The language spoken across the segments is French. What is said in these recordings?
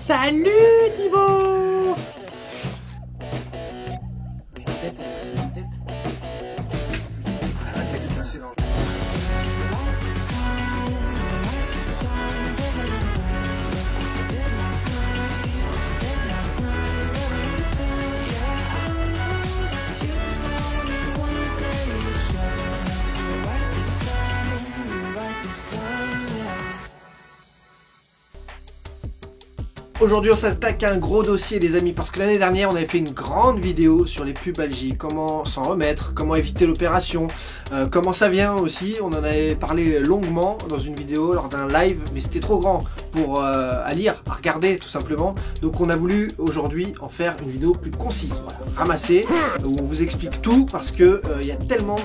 Salut Thibaut. Aujourd'hui on s'attaque à un gros dossier les amis, parce que l'année dernière on avait fait une grande vidéo sur les pubalgies, comment s'en remettre, comment éviter l'opération, comment ça vient aussi. On en avait parlé longuement dans une vidéo lors d'un live, mais c'était trop grand pour à lire, à regarder tout simplement. Donc on a voulu aujourd'hui en faire une vidéo plus concise, voilà, ramassée, où on vous explique tout, parce que il y a tellement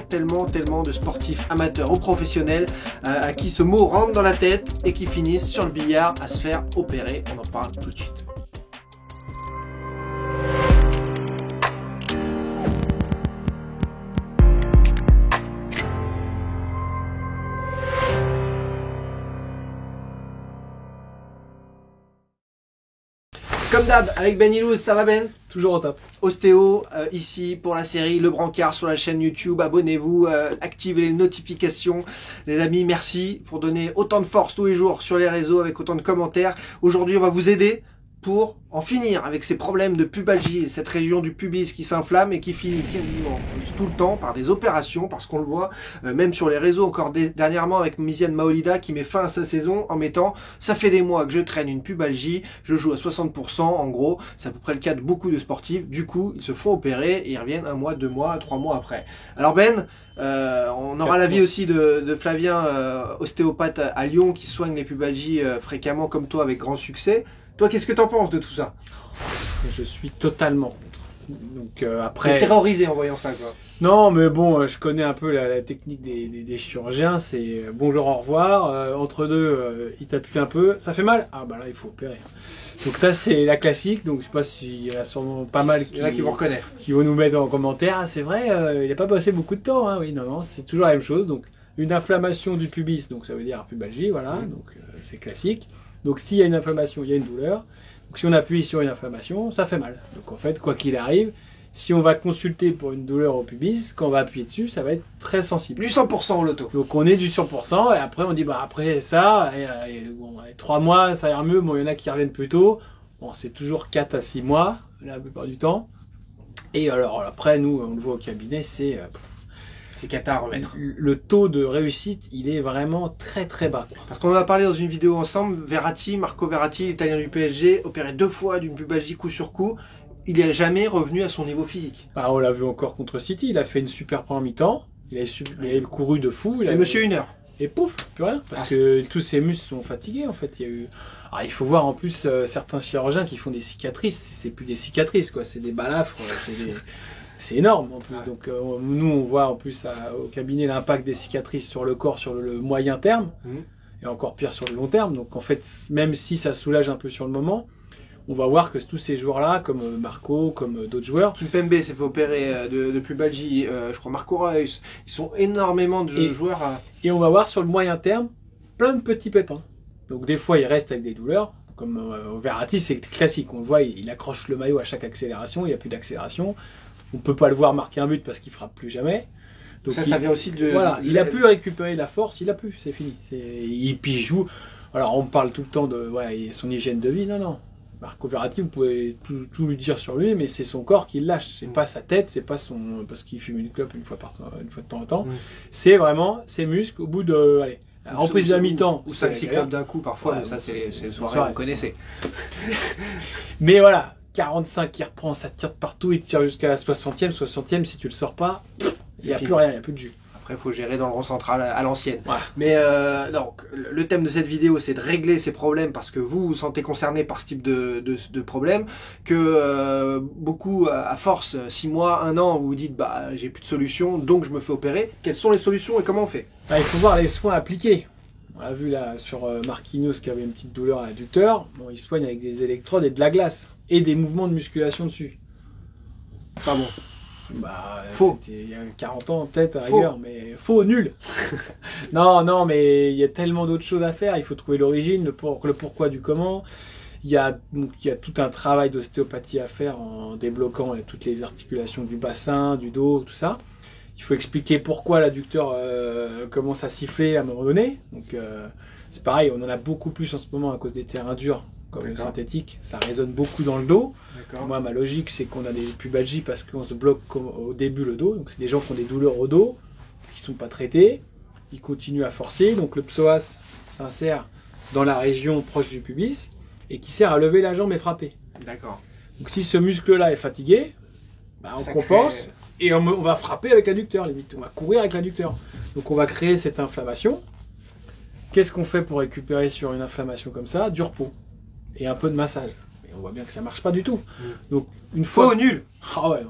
de sportifs amateurs ou professionnels à qui ce mot rentre dans la tête et qui finissent sur le billard à se faire opérer. On en parle tout de suite. Comme d'hab, avec Ben Ilouz, ça va Ben? Toujours au top. Ostéo, ici pour la série Le Brancard sur la chaîne YouTube. Abonnez-vous, activez les notifications. Les amis, merci pour donner autant de force tous les jours sur les réseaux avec autant de commentaires. Aujourd'hui, on va vous aider pour en finir avec ces problèmes de pubalgie, cette région du pubis qui s'inflamme et qui finit quasiment tout le temps par des opérations, parce qu'on le voit même sur les réseaux encore dernièrement avec Misiane Maolida qui met fin à sa saison en mettant « ça fait des mois que je traîne une pubalgie, je joue à 60%, en gros, c'est à peu près le cas de beaucoup de sportifs, du coup ils se font opérer et ils reviennent 1 mois, 2 mois, 3 mois après. » Alors Ben, on aura l'avis aussi de Flavien, ostéopathe à Lyon qui soigne les pubalgies fréquemment comme toi avec grand succès. Toi, qu'est-ce que t'en penses de tout ça? Je suis totalement contre. Donc après... T'es terrorisé en voyant ça, quoi. Non, mais bon, je connais un peu la technique des chirurgiens. C'est bonjour, au revoir. Entre deux, il t'appuie un peu. Ça fait mal? Ah bah là, il faut opérer. Donc ça, c'est la classique. Donc je sais pas s'il y a sûrement pas mal qui vont reconnaître. Qui vont nous mettre en commentaire. Ah, c'est vrai, il n'a pas passé beaucoup de temps. Hein. Oui, non, c'est toujours la même chose. Donc une inflammation du pubis, donc ça veut dire pubalgie, voilà. Donc c'est classique. Donc s'il y a une inflammation, il y a une douleur. Donc si on appuie sur une inflammation, ça fait mal. Donc en fait, quoi qu'il arrive, si on va consulter pour une douleur au pubis, quand on va appuyer dessus, ça va être très sensible. Du 100% au loto. Donc on est du 100%, et après on dit, bah après ça, bon, 3 mois, ça ira mieux. Bon, il y en a qui reviennent plus tôt. Bon, c'est toujours 4 à 6 mois, la plupart du temps. Et alors après, nous, on le voit au cabinet, c'est... C'est cata à remettre. Le taux de réussite, il est vraiment très bas. Parce qu'on en a parlé dans une vidéo ensemble, Verratti, Marco Verratti, l'italien du PSG, opéré 2 fois d'une pubalgie coup sur coup, il n'est jamais revenu à son niveau physique. Bah, on l'a vu encore contre City, il a fait une super première mi-temps, il a couru de fou. C'est monsieur 1 heure. Et pouf, plus rien, parce que tous ses muscles sont fatigués en fait. Il y a eu... Alors, il faut voir en plus certains chirurgiens qui font des cicatrices, c'est plus des cicatrices quoi, c'est des balafres, c'est énorme en plus. Donc nous on voit en plus au cabinet l'impact des cicatrices sur le corps sur le moyen terme et encore pire sur le long terme. Donc en fait même si ça soulage un peu sur le moment, on va voir que tous ces joueurs-là, comme Marco, comme d'autres joueurs... Kimpembe s'est fait opérer de pubalgie, je crois Marco Reus, ils sont énormément de joueurs... Et on va voir sur le moyen terme plein de petits pépins. Donc des fois ils restent avec des douleurs, comme Verratti c'est classique, on le voit, il accroche le maillot à chaque accélération, il n'y a plus d'accélération. On ne peut pas le voir marquer un but parce qu'il ne frappe plus jamais. Donc ça vient aussi de... Voilà, il a pu récupérer la force, il a pu, c'est fini. Puis il joue... Alors on parle tout le temps de son hygiène de vie, non. Marco Verratti, vous pouvez tout lui dire sur lui, mais c'est son corps qui le lâche. C'est pas sa tête, c'est pas son... Parce qu'il fume une clope une fois de temps en temps. C'est vraiment ses muscles au bout de... Allez, en prise de mi-temps. Ou 5-6 clopes d'un coup parfois, mais ça c'est les soirées, vous connaissez. Mais voilà. 45 qui reprend, ça tire de partout, il tire jusqu'à la 60e, si tu le sors pas, il n'y a plus rien, il n'y a plus de jus. Après, il faut gérer dans le rond central à l'ancienne. Voilà. Mais donc, le thème de cette vidéo, c'est de régler ces problèmes parce que vous vous sentez concerné par ce type de problème, que beaucoup, à force, 6 mois, 1 an, vous vous dites, bah, j'ai plus de solution, donc je me fais opérer. Quelles sont les solutions et comment on fait? Il faut voir les soins appliqués. On l'a vu là sur Marquinhos qui avait une petite douleur à l'adducteur. Bon, il soigne avec des électrodes et de la glace. Et des mouvements de musculation dessus. Pas bon. Bah, faux. Il y a 40 ans peut-être à rigueur, mais faux, nul. Non, mais il y a tellement d'autres choses à faire. Il faut trouver l'origine, le pourquoi du comment. il y a tout un travail d'ostéopathie à faire en débloquant toutes les articulations du bassin, du dos, tout ça. Il faut expliquer pourquoi l'adducteur commence à siffler à un moment donné. Donc c'est pareil, on en a beaucoup plus en ce moment à cause des terrains durs comme le synthétique. Ça résonne beaucoup dans le dos. Moi, ma logique, c'est qu'on a des pubalgies parce qu'on se bloque au début le dos. Donc c'est des gens qui ont des douleurs au dos, qui ne sont pas traités. Ils continuent à forcer. Donc le psoas s'insère dans la région proche du pubis et qui sert à lever la jambe et frapper. D'accord. Donc si ce muscle-là est fatigué, on compense et on va frapper avec l'adducteur, limite. On va courir avec l'adducteur. Donc on va créer cette inflammation. Qu'est-ce qu'on fait pour récupérer sur une inflammation comme ça? Du repos et un peu de massage. Et on voit bien que ça marche pas du tout. Donc une fois... Faux, nul. Ah ouais,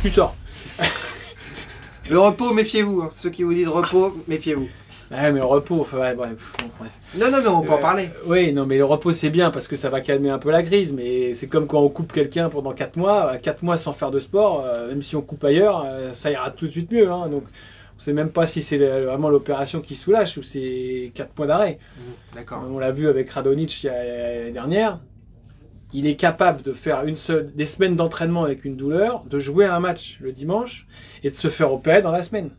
tu sors. Le repos, méfiez-vous. Ceux qui vous disent repos, méfiez-vous. Ouais, mais le repos, bref. Non, mais on peut en parler. Oui, non, mais le repos, c'est bien parce que ça va calmer un peu la crise. Mais c'est comme quand on coupe quelqu'un pendant 4 mois. 4 mois sans faire de sport, même si on coupe ailleurs, ça ira tout de suite mieux. Hein. Donc, on sait même pas si c'est vraiment l'opération qui soulage ou c'est 4 mois d'arrêt. D'accord. On l'a vu avec Radonjic l'année dernière. Il est capable de faire des semaines d'entraînement avec une douleur, de jouer un match le dimanche et de se faire opérer dans la semaine.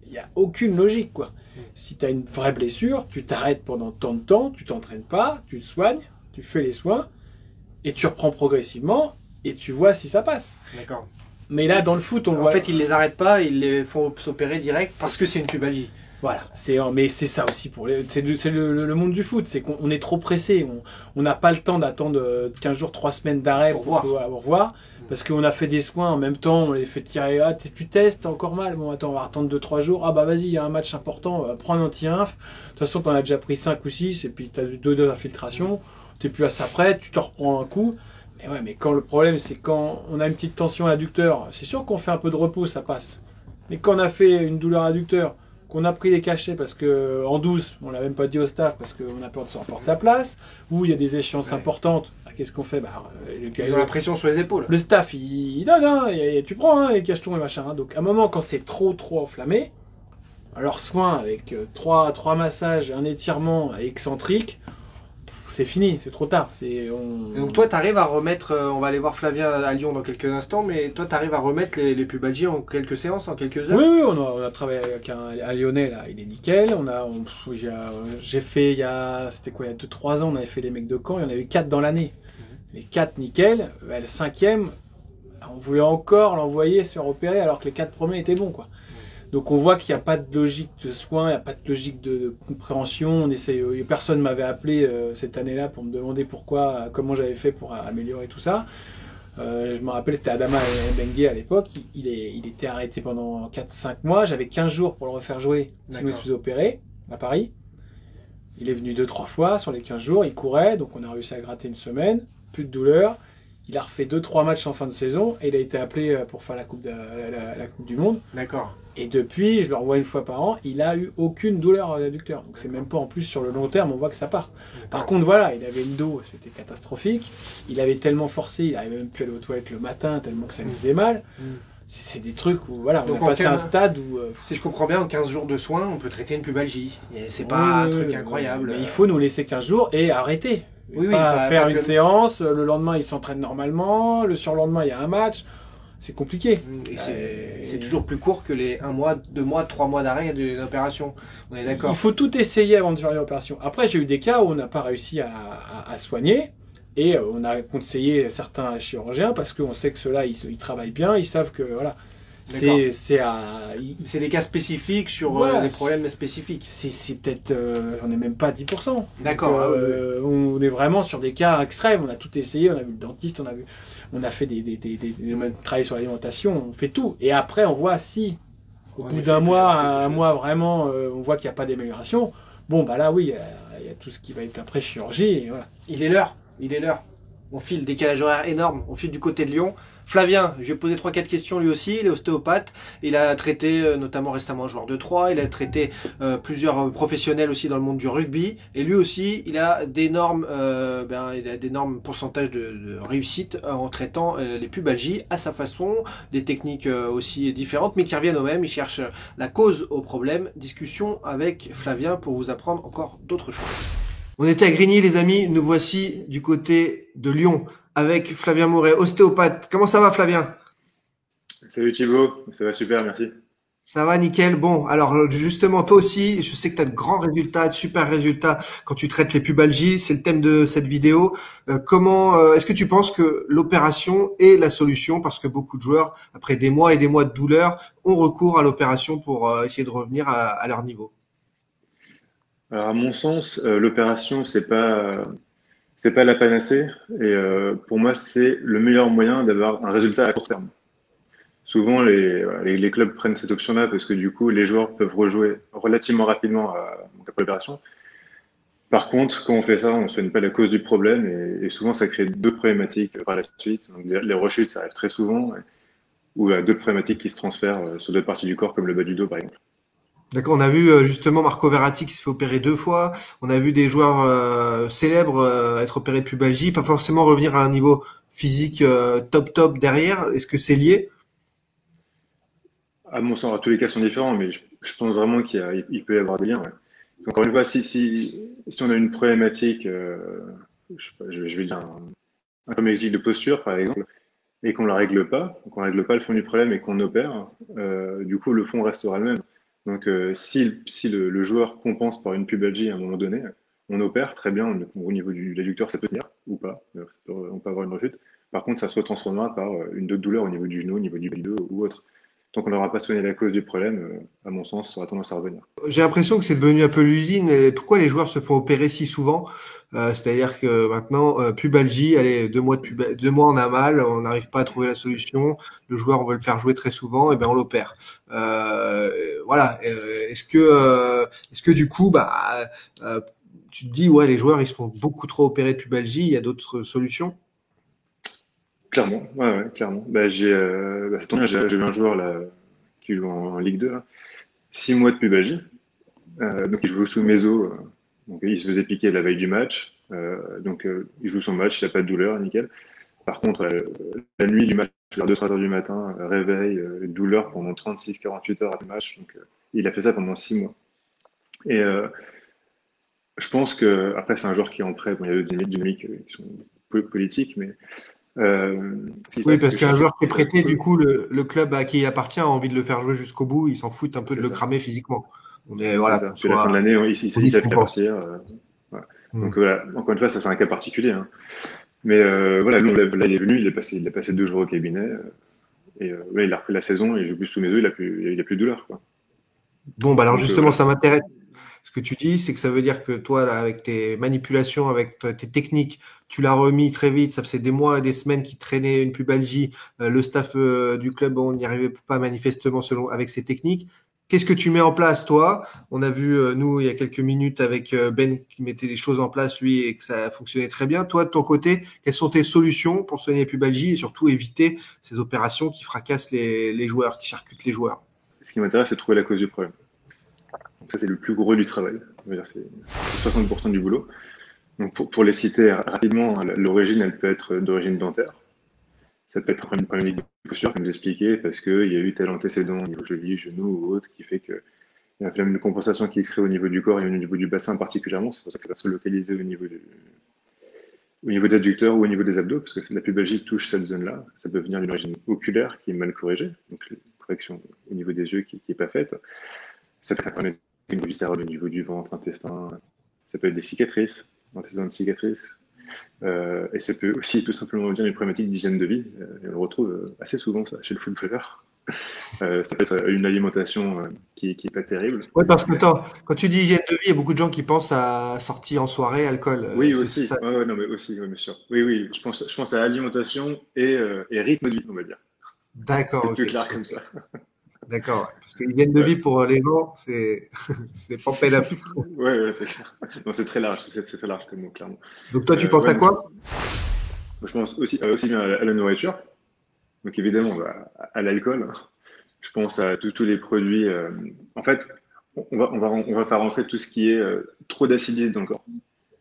Il n'y a aucune logique, quoi. Si tu as une vraie blessure, tu t'arrêtes pendant tant de temps, tu t'entraînes pas, tu te soignes, tu fais les soins, et tu reprends progressivement, et tu vois si ça passe. D'accord. Mais là, dans le foot, on voit... En fait, ils les arrêtent pas, ils les font s'opérer direct parce que c'est une pubalgie. Voilà, mais c'est ça aussi c'est le monde du foot, c'est qu'on est trop pressé, on n'a pas le temps d'attendre 15 jours, 3 semaines d'arrêt pour voir, parce qu'on a fait des soins en même temps, on les fait tirer, tu testes, t'as encore mal, bon attends, on va attendre 2-3 jours, ah bah vas-y, il y a un match important, prends un anti-inf, de toute façon t'en as déjà pris 5 ou 6, et puis t'as 2 infiltrations, t'es plus à ça près, tu te reprends un coup, mais quand le problème c'est quand on a une petite tension adducteur, c'est sûr qu'on fait un peu de repos, ça passe, mais quand on a fait une douleur adducteur, qu'on a pris les cachets parce que en douce, on l'a même pas dit au staff parce qu'on a peur de se reporter sa place, ou il y a des échéances importantes, qu'est-ce qu'on fait? Ils ont la pression sur les épaules. Le staff, il donne, tu prends les cachetons et machin. Donc à un moment, quand c'est trop enflammé, alors soin avec 3 massages, un étirement excentrique, c'est fini, c'est trop tard. Donc toi, tu arrives à remettre, on va aller voir Flavien à Lyon dans quelques instants, mais toi, tu arrives à remettre les pubalgies en quelques séances, en quelques heures? Oui, on a travaillé avec un Lyonnais, là, il est nickel. J'ai fait, il y a 2-3 ans, on avait fait les mecs de Caen, il y en a eu 4 dans l'année. Les 4 nickel, le 5e, on voulait encore l'envoyer se faire opérer alors que les 4 premiers étaient bons, quoi. Donc on voit qu'il n'y a pas de logique de soins, il n'y a pas de logique de compréhension. Personne ne m'avait appelé cette année-là pour me demander comment j'avais fait pour améliorer tout ça. Je me rappelle, c'était Adama Bengue à l'époque. Il était arrêté pendant 4-5 mois. J'avais 15 jours pour le refaire jouer si je me suis opéré à Paris. Il est venu 2-3 fois sur les 15 jours. Il courait, donc on a réussi à gratter une semaine. Plus de douleur. Il a refait 2-3 matchs en fin de saison et il a été appelé pour faire la Coupe du Monde. D'accord. Et depuis, je le revois une fois par an, il a eu aucune douleur adducteur. Donc c'est même pas en plus sur le long terme, on voit que ça part. Par contre, voilà, il avait une dos, c'était catastrophique. Il avait tellement forcé, il n'arrivait même plus à aller aux toilettes le matin, tellement que ça lui faisait mal. C'est des trucs où, voilà, on a passé un stade où... Si je comprends bien, en 15 jours de soins, on peut traiter une pubalgie. Et c'est pas un truc incroyable. Mais il faut nous laisser 15 jours et arrêter. Pas faire une séance, le lendemain il s'entraîne normalement, le surlendemain il y a un match. C'est compliqué. Et c'est toujours plus court que les 1 mois, 2 mois, 3 mois d'arrêt d'une opération. On est d'accord. Il faut tout essayer avant de faire l'opération. Après, j'ai eu des cas où on n'a pas réussi à soigner. Et on a conseillé certains chirurgiens parce qu'on sait que ceux-là, ils travaillent bien. Ils savent que, voilà. C'est des cas spécifiques sur des problèmes spécifiques. C'est peut-être, on n'est même pas à 10%. D'accord. On est vraiment sur des cas extrêmes. On a tout essayé. On a vu le dentiste, on a fait travaillé sur l'alimentation. On fait tout. Et après, on voit si, au bout d'un mois, un mois vraiment, on voit qu'il n'y a pas d'amélioration. Bon, bah là, oui, il y a tout ce qui va être après chirurgie. Et voilà. Il est l'heure. On file, décalage horaire énorme. On file du côté de Lyon. Flavien, je vais poser 3-4 questions lui aussi, il est ostéopathe, il a traité notamment récemment un joueur de 3, il a traité plusieurs professionnels aussi dans le monde du rugby, et lui aussi il a d'énormes pourcentages de réussite en traitant les pubalgies à sa façon, des techniques aussi différentes mais qui reviennent au même, il cherche la cause au problème. Discussion avec Flavien pour vous apprendre encore d'autres choses. On était à Grigny, les amis. Nous voici du côté de Lyon avec Flavien Mouret, ostéopathe. Comment ça va, Flavien? Salut Thibaut, ça va super, merci. Ça va, nickel. Bon, alors justement, toi aussi, je sais que tu as de grands résultats, de super résultats quand tu traites les pubalgies. C'est le thème de cette vidéo. Est-ce que tu penses que l'opération est la solution? Parce que beaucoup de joueurs, après des mois et des mois de douleur, ont recours à l'opération pour essayer de revenir à leur niveau. Alors à mon sens, l'opération c'est pas la panacée et pour moi c'est le meilleur moyen d'avoir un résultat à court terme. Souvent voilà, les clubs prennent cette option-là parce que du coup les joueurs peuvent rejouer relativement rapidement donc après l'opération. Par contre, quand on fait ça, on ne soigne pas la cause du problème et souvent ça crée deux problématiques par la suite. Donc les rechutes, ça arrive très souvent ou d'autres problématiques qui se transfèrent sur d'autres parties du corps comme le bas du dos par exemple. D'accord, on a vu justement Marco Verratti qui s'est fait opérer 2 fois. On a vu des joueurs célèbres être opérés de pubalgie, pas forcément revenir à un niveau physique top derrière. Est-ce que c'est lié? À mon sens, tous les cas sont différents, mais je pense vraiment il peut y avoir des liens. Ouais. Encore une fois, si on a une problématique, je, sais pas, je vais dire un problématique de posture, par exemple, et qu'on la règle pas, qu'on règle pas le fond du problème et qu'on opère, du coup, le fond restera le même. Donc, si le joueur compense par une pubalgie à un moment donné, on opère très bien au niveau de l'adducteur, ça peut tenir ou pas. On peut avoir une rechute. Par contre, ça se retransformera par une autre douleur au niveau du genou, au niveau du bas du dos ou autre. Tant qu'on n'aura pas soigné la cause du problème, à mon sens, ça aura tendance à revenir. J'ai l'impression que c'est devenu un peu l'usine. Et pourquoi les joueurs se font opérer si souvent? C'est-à-dire que maintenant, pubalgie, allez, 2 mois 2 mois on a mal, on n'arrive pas à trouver la solution. Le joueur, on veut le faire jouer très souvent, et ben on l'opère. Voilà. Est-ce que du coup, tu te dis ouais, les joueurs ils se font beaucoup trop opérer de pubalgie. Il y a d'autres solutions? Clairement, ouais, clairement. Ça tombe bien, j'ai vu un joueur là qui joue en Ligue 2, là, 6 mois de pubalgie. Donc il joue sous méso, donc il se faisait piquer la veille du match. Il joue son match, il n'a pas de douleur, nickel. Par contre, la nuit du match, vers 2-3 heures du matin, réveil, douleur pendant 36-48 heures après le match. Donc il a fait ça pendant 6 mois. Et je pense que, après c'est un joueur qui est en prêt, bon, il y a d'autres dynamiques qui sont politiques, mais ce qui se Oui, passe, c'est parce que qu'un chaque joueur qui est équipe prêté, du peut, coup, le club à qui il appartient a envie de le faire jouer jusqu'au bout. Ils s'en foutent un peu de c'est le ça. cramer physiquement. On est, C'est voilà, ça. qu'on Puis à la fin de soit, l'année, on il dit ce savent qu'on qu'il va pense. partir. Voilà. Hmm. Donc voilà, encore une fois, ça c'est un cas particulier, hein. Mais voilà, nous, là, il est venu, il a passé 2 jours au cabinet, ouais, il a repris la saison, et j'ai plus sous mes yeux, il a plus de douleur, quoi. Bon, bah alors justement, Voilà. ça m'intéresse. Ce que tu dis, c'est que ça veut dire que toi, là, avec tes manipulations, avec tes techniques, tu l'as remis très vite. Ça faisait des mois et des semaines qu'il traînait une pubalgie. Le staff du club, on n'y arrivait pas manifestement selon avec ses techniques. Qu'est-ce que tu mets en place, toi? On a vu, nous, il y a quelques minutes avec Ben qui mettait des choses en place, lui, et que ça fonctionnait très bien. Toi, de ton côté, quelles sont tes solutions pour soigner les pubalgies et surtout éviter ces opérations qui fracassent les joueurs, qui charcutent les joueurs? Ce qui m'intéresse, c'est de trouver la cause du problème. Donc ça, c'est le plus gros du travail. On va dire, c'est 60% du boulot. Donc pour les citer rapidement, hein, l'origine, elle peut être d'origine dentaire. Ça peut être une problématique de posture, comme j'expliquais, parce qu'il y a eu tel antécédent au niveau cheville, genou ou autre, qui fait qu'il y a un phénomène de compensation qui se crée au niveau du corps et au niveau du bassin particulièrement. C'est pour ça que ça va se localiser au niveau des adducteurs ou au niveau des abdos, parce que la pubalgie touche cette zone-là. Ça peut venir d'une origine oculaire qui est mal corrigée, donc une correction au niveau des yeux qui n'est pas faite. Ça peut être un problème viscérale au niveau du ventre, intestin. Ça peut être des cicatrices, antécédents de cicatrices. Et ça peut aussi tout simplement venir d'une problématique d'hygiène de vie. Et on le retrouve assez souvent ça chez le footballeur. Ça peut être une alimentation qui est pas terrible. Ouais, parce que attends, quand tu dis hygiène de vie, il y a beaucoup de gens qui pensent à sortie en soirée, alcool. Oui, C'est aussi. ça. Ouais, ouais, non, mais aussi, ouais, bien sûr. Oui, oui. Je pense à alimentation et rythme de vie, on va dire. D'accord, C'est ok. plus clair comme Ok. ça. D'accord, ouais. Parce que hygiène de Ouais, vie pour les gens, c'est c'est pas up. ouais, ouais, c'est clair. Non, c'est très large. C'est très large comme mot, clairement. Donc toi, tu penses Ouais, à donc quoi? je pense aussi bien à la nourriture. Donc évidemment, à l'alcool. Je pense à tous les produits. En fait, on va faire rentrer tout ce qui est trop d'acidité dans le corps.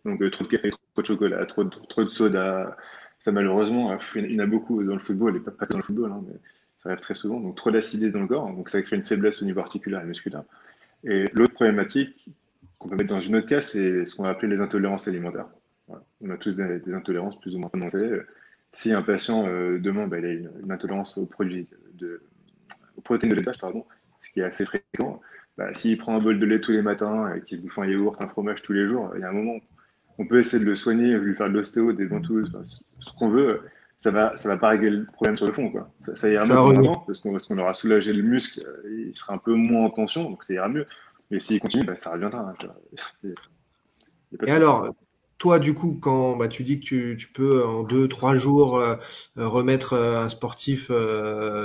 Donc trop de café, trop de chocolat, trop de soda. Ça malheureusement, il y en a beaucoup dans le football, et pas que dans le football, hein, mais ça arrive très souvent. Donc trop d'acidité dans le corps, donc ça crée une faiblesse au niveau articulaire et musculaire. Et l'autre problématique, qu'on peut mettre dans une autre case, c'est ce qu'on va appeler les intolérances alimentaires. Voilà. On a tous des intolérances plus ou moins prononcées. Si un patient demande, il a une intolérance aux protéines de laitage, pardon, ce qui est assez fréquent, s'il prend un bol de lait tous les matins et qu'il bouffe un yaourt, un fromage tous les jours, il y a un moment, on peut essayer de le soigner, lui faire de l'ostéo, des ventouses, ce qu'on veut. Ça va pas régler le problème sur le fond, quoi. Ça ira mieux pour moment, parce qu'on aura soulagé le muscle, il sera un peu moins en tension, donc ça ira mieux. Mais s'il continue, ça reviendra. Hein. Et alors, toi, du coup, quand tu dis que tu peux en 2-3 jours remettre un sportif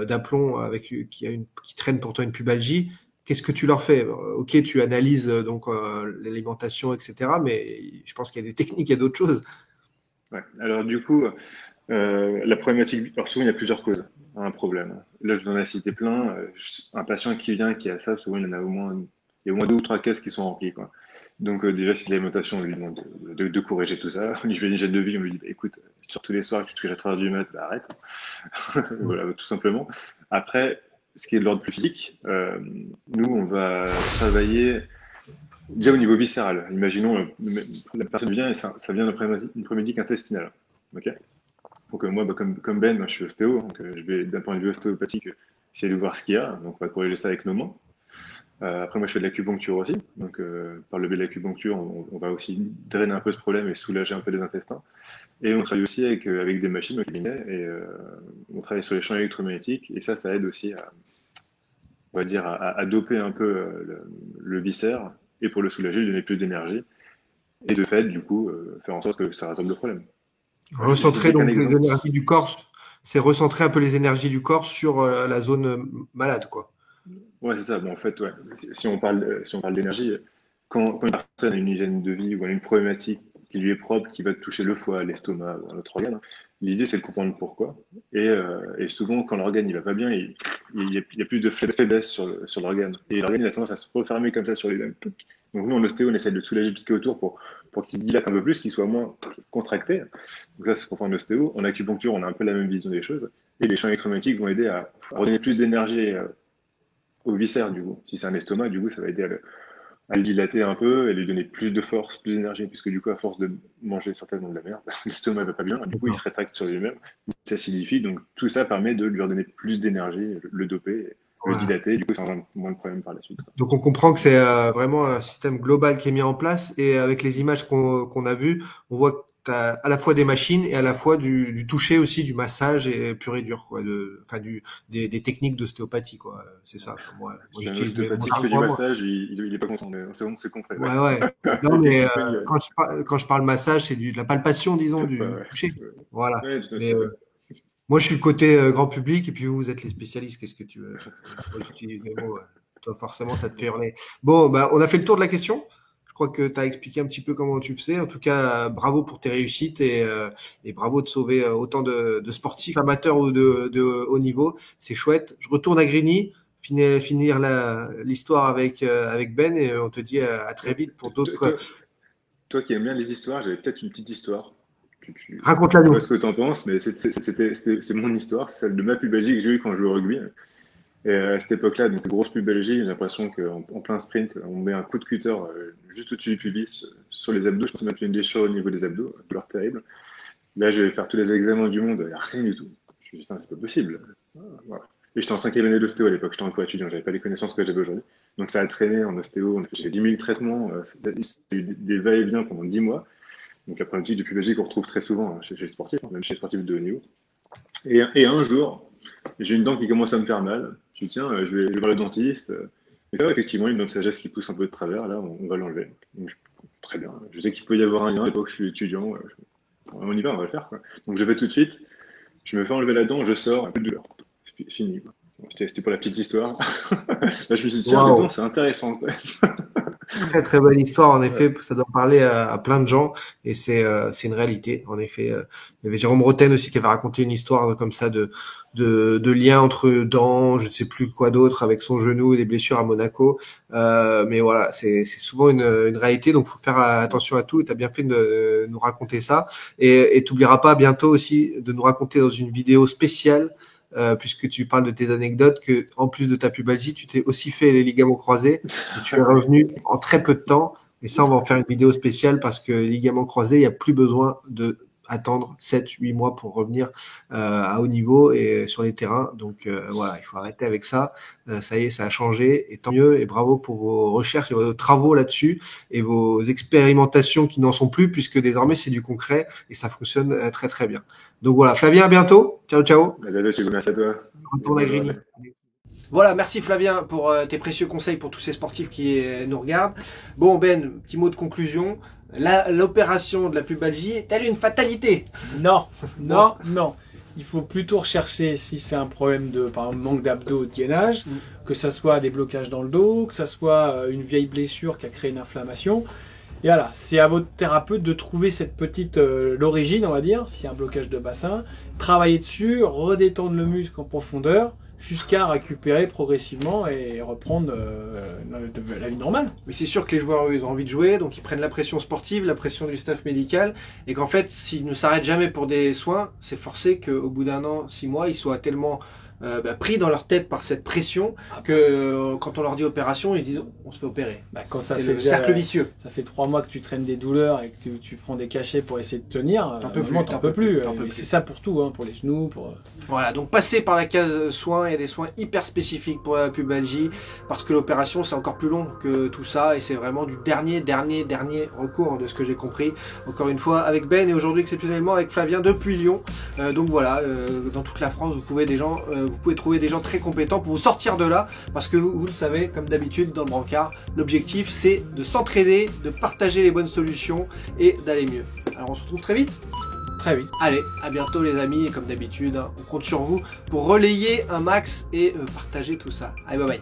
d'aplomb qui traîne pour toi une pubalgie, qu'est-ce que tu leur fais? Ok, tu analyses donc l'alimentation, etc. Mais je pense qu'il y a des techniques, il y a d'autres choses. Ouais. Alors du coup, la problématique, alors souvent il y a plusieurs causes à un problème. Là, je vous en ai cité plein. Un patient qui vient, qui a ça, souvent il y en a au moins 2 ou 3 caisses qui sont remplies, quoi. Donc déjà, si l'alimentation, on lui demande de corriger tout ça, on lui fait une hygiène de vie, on lui dit, écoute, sur tous les soirs, tu te couches à 3 heures du mat, arrête. Voilà, tout simplement. Après, ce qui est de l'ordre plus physique, nous, on va travailler déjà au niveau viscéral. Imaginons, la personne vient et ça vient d'une problématique intestinale. Okay, donc moi, comme Ben, je suis ostéo, donc je vais d'un point de vue ostéopathique essayer de voir ce qu'il y a. Donc on va corriger ça avec nos mains. Après, moi, je fais de l'acupuncture aussi. Donc, par le biais de l'acupuncture, on va aussi drainer un peu ce problème et soulager un peu les intestins. Et on travaille aussi avec des machines au cabinet et on travaille sur les champs électromagnétiques. Et ça aide aussi on va dire, à doper un peu le viscère et pour le soulager, lui donner plus d'énergie. Et de fait, du coup, faire en sorte que ça résolve le problème. Recentrer donc les énergies du corps, c'est recentrer un peu les énergies du corps sur la zone malade, quoi. Ouais, c'est ça. Bon, en fait, ouais. Si on parle d'énergie, quand une personne a une hygiène de vie ou a une problématique qui lui est propre, qui va toucher le foie, l'estomac ou un autre organe, l'idée c'est de comprendre pourquoi. Et souvent, quand l'organe il va pas bien, il y a plus de faiblesse sur l'organe. Et l'organe il a tendance à se refermer comme ça sur lui-même. Donc nous, en ostéo, on essaie de soulager ce qui est autour pour qu'il se dilate un peu plus, qu'il soit moins contracté. Donc ça, c'est pour faire en ostéo. En acupuncture, on a un peu la même vision des choses. Et les champs électromagnétiques vont aider à redonner plus d'énergie au viscère, du coup. Si c'est un estomac, du coup, ça va aider à le dilater un peu et lui donner plus de force, plus d'énergie, puisque du coup, à force de manger certainement de la merde, l'estomac va pas bien, du coup, il se rétracte sur lui-même, il s'acidifie, donc tout ça permet de lui redonner plus d'énergie, le doper, le dilater, du coup, ça aura moins de problèmes par la suite. Donc, on comprend que c'est vraiment un système global qui est mis en place, et avec les images qu'on a vues, on voit que tu as à la fois des machines et à la fois du toucher aussi, du massage et pur et dur, quoi, des techniques d'ostéopathie, quoi. C'est ça. Moi j'utilise l'ostéopathie qui fait du massage, il est pas content, mais c'est bon, c'est compris. Ouais. Non, mais quand je parle massage, c'est de la palpation, disons, du toucher. Voilà. Ouais, mais moi, je suis le côté grand public, et puis vous êtes les spécialistes. Qu'est-ce que tu veux? Moi, j'utilise mes mots. Toi, forcément, ça te fait hurler. Bon, on a fait le tour de la question. Je crois que tu as expliqué un petit peu comment tu faisais. En tout cas, bravo pour tes réussites et bravo de sauver autant de sportifs amateurs ou de haut niveau. C'est chouette. Je retourne à Grigny, finir l'histoire avec Ben, et on te dit à très vite pour d'autres. Toi qui aimes bien les histoires, j'avais peut-être une petite histoire. Raconte-la nous. Je sais pas ce que tu en penses, mais c'est mon histoire, celle de ma pubalgie que j'ai eue quand je jouais au rugby. Et à cette époque-là, donc grosse pubalgie, j'ai l'impression qu'en plein sprint, on met un coup de cutter juste au-dessus du pubis, sur les abdos. Je pense mettre une déchirure au niveau des abdos, douleur terrible. Là, je vais faire tous les examens du monde, il n'y a rien du tout. Je me suis dit, putain, c'est pas possible. Voilà. Et j'étais en 5e année d'ostéo à l'époque, j'étais encore étudiant, j'avais pas les connaissances que j'avais aujourd'hui. Donc ça a traîné en ostéo, j'ai fait 10 000 traitements, c'était des va-et-vient pendant 10 mois. Donc la problématique de pubalgie qu'on retrouve très souvent chez les sportifs, même chez les sportifs de haut niveau. Et un jour, j'ai une dent qui commence à me faire mal. Je dis tiens, je vais voir le dentiste. Et là, effectivement, une dent de sagesse qui pousse un peu de travers, là, on va l'enlever. Très bien. Je sais qu'il peut y avoir un lien, à l'époque je suis étudiant. On y va, on va le faire, quoi. Donc je vais tout de suite, je me fais enlever la dent, je sors, un peu de douleur. Fini, quoi. C'était pour la petite histoire. Là, je me suis dit, tiens, les dents, c'est intéressant, quoi. Très très bonne histoire, en effet. Ça doit parler à plein de gens, et c'est une réalité, en effet. Il y avait Jérôme Roten aussi qui avait raconté une histoire comme ça de lien entre dents, je ne sais plus quoi d'autre, avec son genou, des blessures à Monaco. Mais voilà, c'est souvent une réalité, donc faut faire attention à tout. Tu as bien fait de nous raconter ça, et t'oublieras pas bientôt aussi de nous raconter dans une vidéo spéciale, puisque tu parles de tes anecdotes, que en plus de ta pubalgie, tu t'es aussi fait les ligaments croisés, et tu es revenu en très peu de temps, Et ça, on va en faire une vidéo spéciale parce que les ligaments croisés, il n'y a plus besoin de attendre 7-8 mois pour revenir à haut niveau et sur les terrains. Donc voilà, il faut arrêter avec ça. Ça y est, ça a changé et tant mieux. Et bravo pour vos recherches et vos travaux là-dessus et vos expérimentations qui n'en sont plus puisque désormais c'est du concret et ça fonctionne très très bien. Donc voilà, Flavien, à bientôt. Ciao, ciao. Merci à toi. Retourne à Grigny. Voilà, merci Flavien pour tes précieux conseils pour tous ces sportifs qui nous regardent. Bon Ben, petit mot de conclusion. L'opération de la pubalgie est-elle une fatalité? Non, non, non. Il faut plutôt rechercher si c'est un problème de, par exemple, manque d'abdos ou de gainage, que ça soit des blocages dans le dos, que ça soit une vieille blessure qui a créé une inflammation. Et voilà, c'est à votre thérapeute de trouver cette petite, l'origine, on va dire, s'il y a un blocage de bassin, travailler dessus, redétendre le muscle en profondeur, jusqu'à récupérer progressivement et reprendre la vie normale. Mais c'est sûr que les joueurs, eux, ils ont envie de jouer, donc ils prennent la pression sportive, la pression du staff médical, et qu'en fait, s'ils ne s'arrêtent jamais pour des soins, c'est forcé qu'au bout d'un an, 6 mois, ils soient tellement pris dans leur tête par cette pression que quand on leur dit opération, ils disent on se fait opérer. Quand ça c'est fait le cercle vicieux. Ça fait 3 mois que tu traînes des douleurs et que tu prends des cachets pour essayer de tenir. T'en peux plus. C'est ça pour tout, hein, pour les genoux. Voilà, donc passez par la case soins, il y a des soins hyper spécifiques pour la pubalgie parce que l'opération c'est encore plus long que tout ça et c'est vraiment du dernier recours de ce que j'ai compris. Encore une fois avec Ben et aujourd'hui exceptionnellement avec Flavien depuis Lyon. Donc voilà, dans toute la France vous pouvez trouver des gens très compétents pour vous sortir de là parce que vous le savez, comme d'habitude dans le brancard, l'objectif c'est de s'entraider, de partager les bonnes solutions et d'aller mieux. Alors on se retrouve très vite. Très vite. Allez, à bientôt les amis et comme d'habitude, on compte sur vous pour relayer un max et partager tout ça. Allez, bye bye.